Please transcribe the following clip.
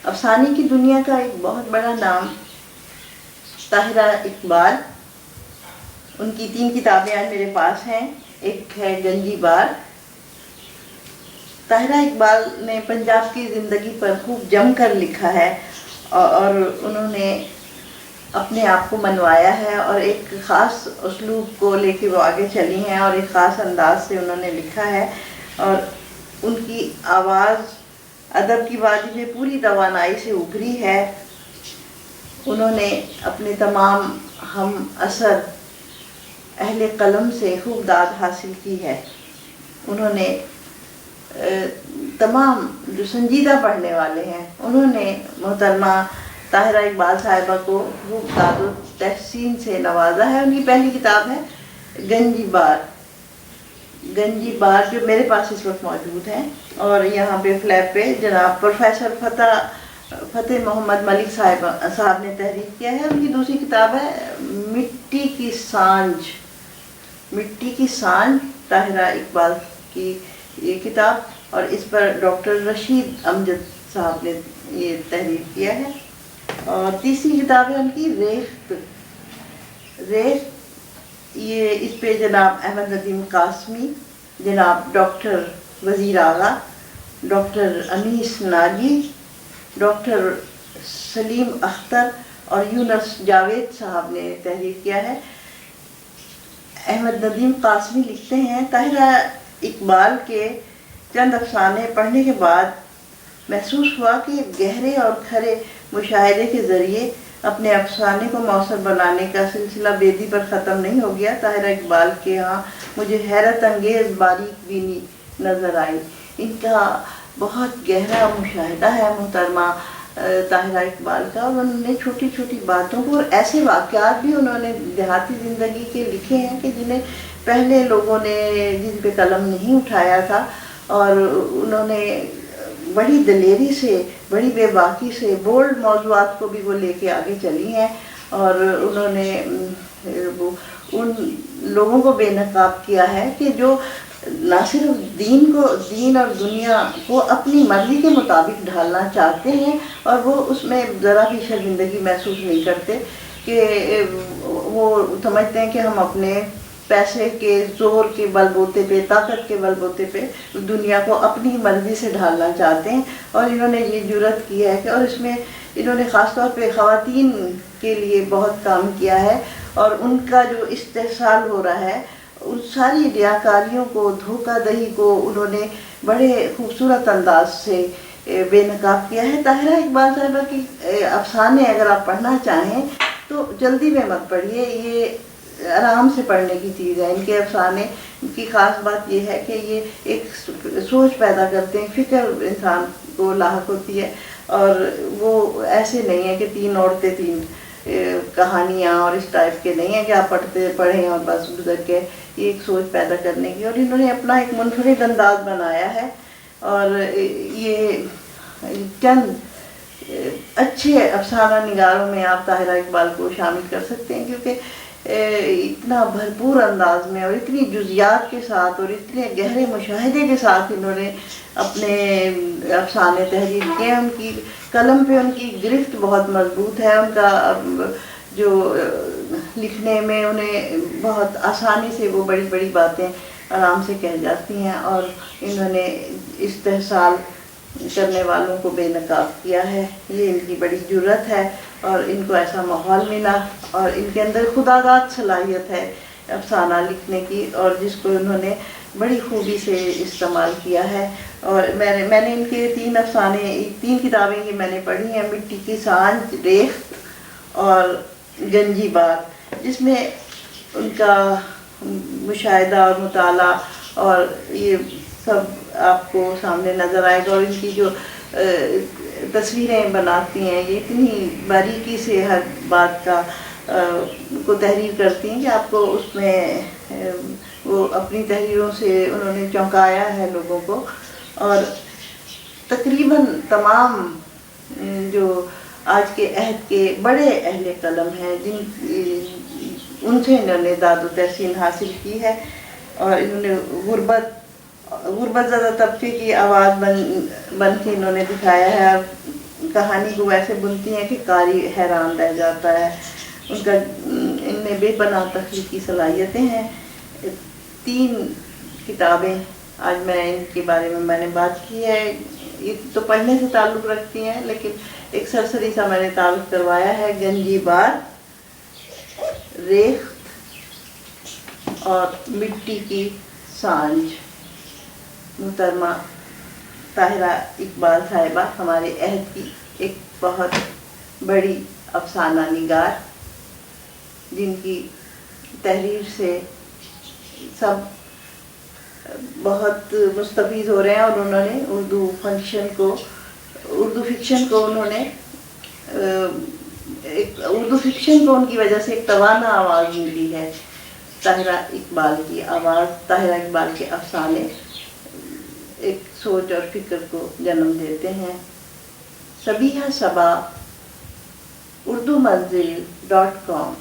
افسانے کی دنیا کا ایک بہت بڑا نام طاہرہ اقبال. ان کی 3 کتابیں آج میرے پاس ہیں. ایک ہے گنجی بار. طاہرہ اقبال نے پنجاب کی زندگی پر خوب جم کر لکھا ہے اور انہوں نے اپنے آپ کو منوایا ہے اور ایک خاص اسلوب کو لے کے وہ آگے چلی ہیں اور ایک خاص انداز سے انہوں نے لکھا ہے. اور ان کی آواز ادب کی وادی میں پوری توانائی سے ابھری ہے. انہوں نے اپنے تمام ہم اثر اہل قلم سے خوب داد حاصل کی ہے. انہوں نے تمام جو سنجیدہ پڑھنے والے ہیں انہوں نے محترمہ طاہرہ اقبال صاحبہ کو خوب داد و تحسین سے نوازا ہے. ان کی پہلی کتاب ہے گنجی بار. گنجی بار جو میرے پاس اس وقت موجود ہے، اور یہاں پہ فلیپ پہ جناب پروفیسر فتح محمد ملک صاحب نے تحریر کیا ہے. ان کی دوسری کتاب ہے مٹی کی سانجھ. مٹی کی سانجھ طاہرہ اقبال کی یہ کتاب، اور اس پر ڈاکٹر رشید امجد صاحب نے یہ تحریر کیا ہے. اور تیسری کتاب ہے ان کی ریخت. یہ اس پہ جناب احمد ندیم قاسمی، جناب ڈاکٹر وزیر آغا، ڈاکٹر انیس ناگی، ڈاکٹر سلیم اختر اور یونس جاوید صاحب نے تحریر کیا ہے. احمد ندیم قاسمی لکھتے ہیں، طاہرہ اقبال کے چند افسانے پڑھنے کے بعد محسوس ہوا کہ گہرے اور کھرے مشاہدے کے ذریعے اپنے افسانے کو مؤثر بنانے کا سلسلہ بیدی پر ختم نہیں ہو گیا. طاہرہ اقبال کے ہاں مجھے حیرت انگیز باریک بینی نظر آئی. ان کا بہت گہرا مشاہدہ ہے محترمہ طاہرہ اقبال کا، اور انہوں نے چھوٹی چھوٹی باتوں کو اور ایسے واقعات بھی انہوں نے دیہاتی زندگی کے لکھے ہیں کہ جنہیں پہلے لوگوں نے جن پہ قلم نہیں اٹھایا تھا، اور انہوں نے بڑی دلیری سے، بڑی بے باکی سے بولڈ موضوعات کو بھی وہ لے کے آگے چلی ہیں. اور انہوں نے ان لوگوں کو بے نقاب کیا ہے کہ جو نہ صرف دین اور دنیا کو اپنی مرضی کے مطابق ڈھالنا چاہتے ہیں، اور وہ اس میں ذرا بھی شرمندگی محسوس نہیں کرتے کہ وہ سمجھتے ہیں کہ ہم اپنے پیسے کے زور کے بل بوتے پہ، طاقت کے بل بوتے پہ دنیا کو اپنی مرضی سے ڈھالنا چاہتے ہیں. اور انہوں نے یہ جرأت کی ہے کہ، اور اس میں انہوں نے خاص طور پہ خواتین کے لیے بہت کام کیا ہے، اور ان کا جو استحصال ہو رہا ہے ان ساری ریاکاریوں کو، دھوکہ دہی کو انہوں نے بڑے خوبصورت انداز سے بے نقاب کیا ہے. طاہرہ اقبال صاحبہ کی افسانے اگر آپ پڑھنا چاہیں تو جلدی میں مت پڑھیے، یہ آرام سے پڑھنے کی چیز ہے. ان کے افسانے کی خاص بات یہ ہے کہ یہ ایک سوچ پیدا کرتے ہیں، فکر انسان کو لاحق ہوتی ہے، اور وہ ایسے نہیں ہیں کہ 3 عورتیں 3 کہانیاں اور اس ٹائپ کے نہیں ہیں کہ آپ پڑھیں اور بس گزر کے. یہ ایک سوچ پیدا کرنے کی، اور انہوں نے اپنا ایک منفرد انداز بنایا ہے. اور یہ چند اچھے افسانہ نگاروں میں آپ طاہرہ اقبال کو شامل کر سکتے ہیں، کیونکہ اتنا بھرپور انداز میں اور اتنی جزیات کے ساتھ اور اتنے گہرے مشاہدے کے ساتھ انہوں نے اپنے افسانے تحریر کیے. ان کی قلم پہ ان کی گرفت بہت مضبوط ہے. ان کا جو لکھنے میں انہیں بہت آسانی سے وہ بڑی بڑی باتیں آرام سے کہہ جاتی ہیں، اور انہوں نے استحصال کرنے والوں کو بے نقاب کیا ہے. یہ ان کی بڑی جرأت ہے، اور ان کو ایسا ماحول ملا، اور ان کے اندر خودآگاہ صلاحیت ہے افسانہ لکھنے کی، اور جس کو انہوں نے بڑی خوبی سے استعمال کیا ہے. اور میں نے ان کے 3 افسانے، 3 کتابیں یہ میں نے پڑھی ہیں، مٹی کی سانجھ، ریخت اور گنجی بار، جس میں ان کا مشاہدہ اور مطالعہ اور یہ سب آپ کو سامنے نظر آئے گا. اور ان کی جو تصویریں بناتی ہیں یہ اتنی باریکی سے ہر بات کا کو تحریر کرتی ہیں کہ آپ کو اس میں وہ اپنی تحریروں سے انہوں نے چونکایا ہے لوگوں کو. اور تقریباً تمام جو آج کے عہد کے بڑے اہل قلم ہیں ان سے انہوں نے داد و تحسین حاصل کی ہے، اور انہوں نے غربت زدہ طبقے کی آواز بن کے انہوں نے دکھایا ہے. کہانی کو ویسے بنتی ہیں کہ قاری حیران رہ جاتا ہے. ان میں بے پناہ تخلیقی صلاحیتیں ہیں. 3 کتابیں آج میں ان کے بارے میں نے بات کی ہے. یہ تو پڑھنے سے تعلق رکھتی ہیں لیکن ایک سرسری سا میں نے تعلق کروایا ہے. گنجی بار، ریخت اور مٹی کی سانجھ. محترمہ طاہرہ اقبال صاحبہ ہمارے عہد کی ایک بہت بڑی افسانہ نگار، جن کی تحریر سے سب بہت مستفید ہو رہے ہیں، اور انہوں نے اردو فکشن کو انہوں نے اردو فکشن کو ان کی وجہ سے ایک توانا آواز ملی ہے. طاہرہ اقبال کی آواز، طاہرہ اقبال کے افسانے ایک سوچ اور فکر کو جنم دیتے ہیں. صبیحہ صبا اردو منزل .com